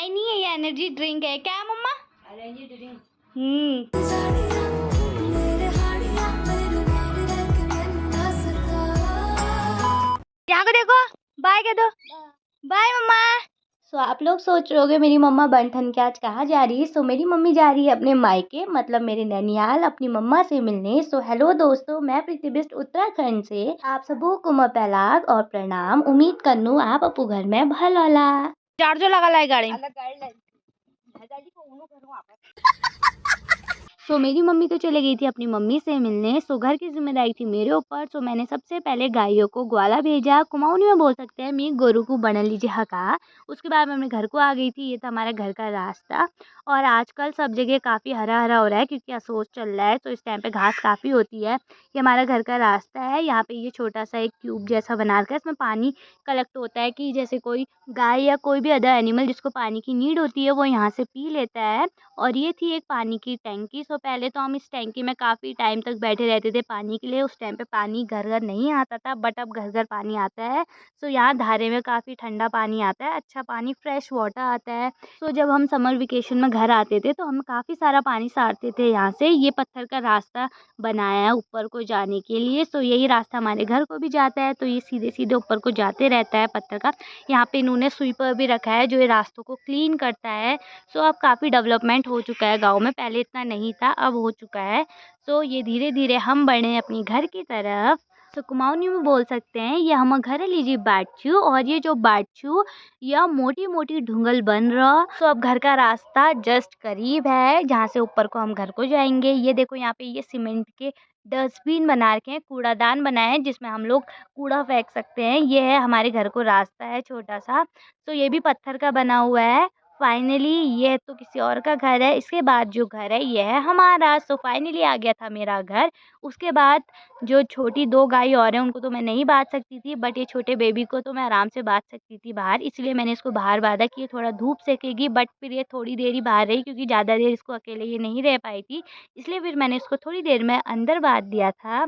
चाय नहीं है, ये एनर्जी ड्रिंक है। क्या मम्मा? Energy drink. यहाँ को देखो, बाय कह दो। बाय मम्मा। सो आप लोग सोच रहे होगे मेरी मम्मा बन के आज कहाँ जा रही है। सो मेरी मम्मी जा रही है अपने मायके मतलब मेरे नैनियाल अपनी मम्मा से मिलने। सो हेलो दोस्तों, मैं प्रीति बिस्ट उत्तराखंड से आप सबको कुमार पहलाग और प्रणाम। उम्मीद करनू आप अपू घर में भल होला। चार्जर लगा लाई गाड़ी। सो मेरी मम्मी तो चले गई थी अपनी मम्मी से मिलने। सो घर की जिम्मेदारी थी मेरे ऊपर। सो मैंने सबसे पहले गायों को ग्वाला भेजा, कुमाऊनी में बोल सकते हैं, मी गोरू को बना लीजिए हका। उसके बाद मैं अपने घर को आ गई थी। ये था हमारा घर का रास्ता। और आजकल सब जगह काफ़ी हरा हरा हो रहा है क्योंकि असोज चल रहा है, तो इस टाइम पे घास काफ़ी होती है। ये हमारा घर का रास्ता है। यहाँ पे ये छोटा सा एक ट्यूब जैसा बना रखा है, इसमें पानी कलेक्ट होता है कि जैसे कोई गाय या कोई भी अदर एनिमल जिसको पानी की नीड होती है वो यहाँ से पी लेता है। और ये थी एक पानी की टैंकी। सो पहले तो हम इस टैंकी में काफ़ी टाइम तक बैठे रहते थे पानी के लिए। उस टाइम पे पानी घर घर नहीं आता था, बट अब घर घर पानी आता है। सो यहाँ धारे में काफ़ी ठंडा पानी आता है, अच्छा पानी, फ्रेश वाटर आता है। सो जब हम समर वेकेशन में घर आते थे तो हम काफ़ी सारा पानी सारते थे यहाँ से। ये पत्थर का रास्ता बनाया है ऊपर को जाने के लिए। सो यही रास्ता हमारे घर को भी जाता है, तो ये सीधे सीधे ऊपर को जाते रहता है पत्थर का। यहाँ पे इन्होंने स्वीपर भी रखा है जो ये रास्तों को क्लीन करता है। सो अब काफ़ी डेवलपमेंट हो चुका है गांव में, पहले इतना नहीं था, अब हो चुका है। सो ये धीरे धीरे हम बढ़े अपनी घर की तरफ। तो कुमाऊनी में बोल सकते हैं ये हम घर लीजिए बाटचू। और ये जो बाटचू यह मोटी मोटी ढूंगल बन रहा। तो अब घर का रास्ता जस्ट करीब है जहाँ से ऊपर को हम घर को जाएंगे। ये देखो यहाँ पे ये सीमेंट के डस्टबिन बना रखे हैं, कूड़ादान बनाए हैं जिसमें हम लोग कूड़ा फेंक सकते हैं। ये है हमारे घर को रास्ता है छोटा सा। तो ये भी पत्थर का बना हुआ है। फाइनली ये तो किसी और का घर है, इसके बाद जो घर है ये है हमारा। सो फाइनली आ गया था मेरा घर। उसके बाद जो छोटी दो गाय और हैं उनको तो मैं नहीं बांध सकती थी, बट ये छोटे बेबी को तो मैं आराम से बांध सकती थी बाहर, इसलिए मैंने इसको बाहर बांधा कि ये थोड़ा धूप सेकेगी। बट फिर ये थोड़ी देर ही बाहर रही क्योंकि ज़्यादा देर इसको अकेले ये नहीं रह पाई थी, इसलिए फिर मैंने इसको थोड़ी देर में अंदर बांध दिया था।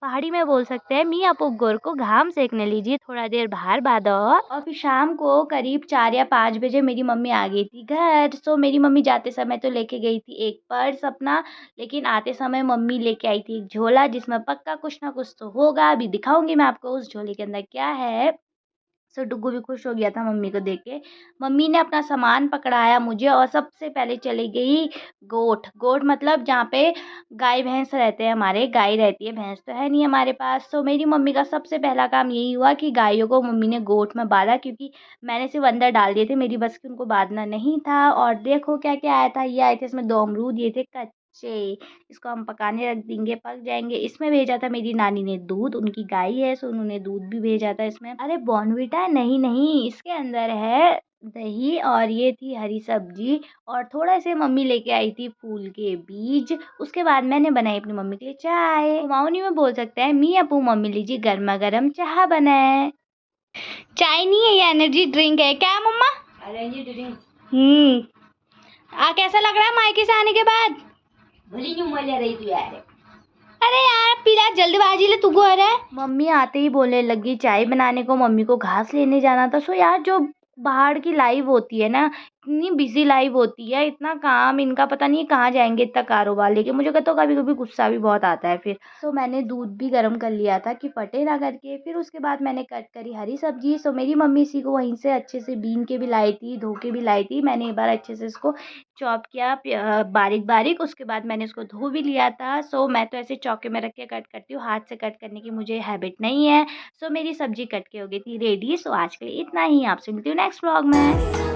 पहाड़ी में बोल सकते हैं मी आप गोर को घाम सेकने लीजिए, थोड़ा देर बाहर बांधो। और फिर शाम को करीब 4 या 5 बजे मेरी मम्मी आ गई थी घर। सो मेरी मम्मी जाते समय तो लेके गई थी एक पर्स अपना, लेकिन आते समय मम्मी लेके आई थी एक झोला जिसमें पक्का कुछ ना कुछ तो होगा। अभी दिखाऊंगी मैं आपको उस झोले के अंदर क्या है। सो डुग्गू भी खुश हो गया था मम्मी को देख के। मम्मी ने अपना सामान पकड़ाया मुझे और सबसे पहले चली गई गोठ। गोठ मतलब जहाँ पे गाय भैंस रहते हैं, हमारे गाय रहती है, भैंस तो है नहीं हमारे पास। तो मेरी मम्मी का सबसे पहला काम यही हुआ कि गायों को मम्मी ने गोठ में बांधा, क्योंकि मैंने सिर्फ अंदर डाल दिए थे, मेरी बस की उनको बांधना नहीं था। और देखो क्या क्या आया था। ये आए थे, इसमें 2 अमरूद, ये थे कच्चे। इसको हम पकाने रख देंगे, पक जाएंगे। इसमें भेजा था मेरी नानी ने दूध, उनकी गाय है सो उन्होंने दूध भी भेजा था इसमें। अरे बॉर्नविटा नहीं नहीं, इसके अंदर है दही। और ये थी हरी सब्जी और थोड़ा से मम्मी लेके आई थी फूल के बीज। उसके बाद मैंने बनाई अपनी मम्मी के लिए चाय। कुमाऊनी में बोल सकते हैं मी अपू मम्मी लीजिए गर्मा गर्म चाह बनाए। चाय नहीं है, ये एनर्जी ड्रिंक है। क्या मम्मा? Energy drink. कैसा लग रहा है मायके से आने के बाद? भली न्यू मजा रही तू यार। अरे यार पीला जल्दबाजी ले तू को है। मम्मी आते ही बोलने लगी चाय बनाने को, मम्मी को घास लेने जाना था। सो यार जो बाहर की लाइफ होती है ना, इतनी बिजी लाइफ होती है, इतना काम इनका, पता नहीं कहाँ जाएंगे इतना कारोबार लेके। मुझे कहता कभी कभी गुस्सा भी बहुत आता है फिर। सो मैंने दूध भी गर्म कर लिया था कि फटे ना करके। फिर उसके बाद मैंने कट करी हरी सब्जी। सो मेरी मम्मी इसी को वहीं से अच्छे से बीन के भी लाई थी, धो के भी लाई थी। मैंने एक बार अच्छे से इसको चॉप किया बारीक बारीक, उसके बाद मैंने इसको धो भी लिया था। सो मैं तो ऐसे चौके में रख के कट करती हूँ, हाथ से कट करने की मुझे हैबिट नहीं है। सो मेरी सब्जी कट के हो गई थी रेडी। सो आज के लिए इतना ही, आपसे मिलती हूँ नेक्स्ट व्लॉग में।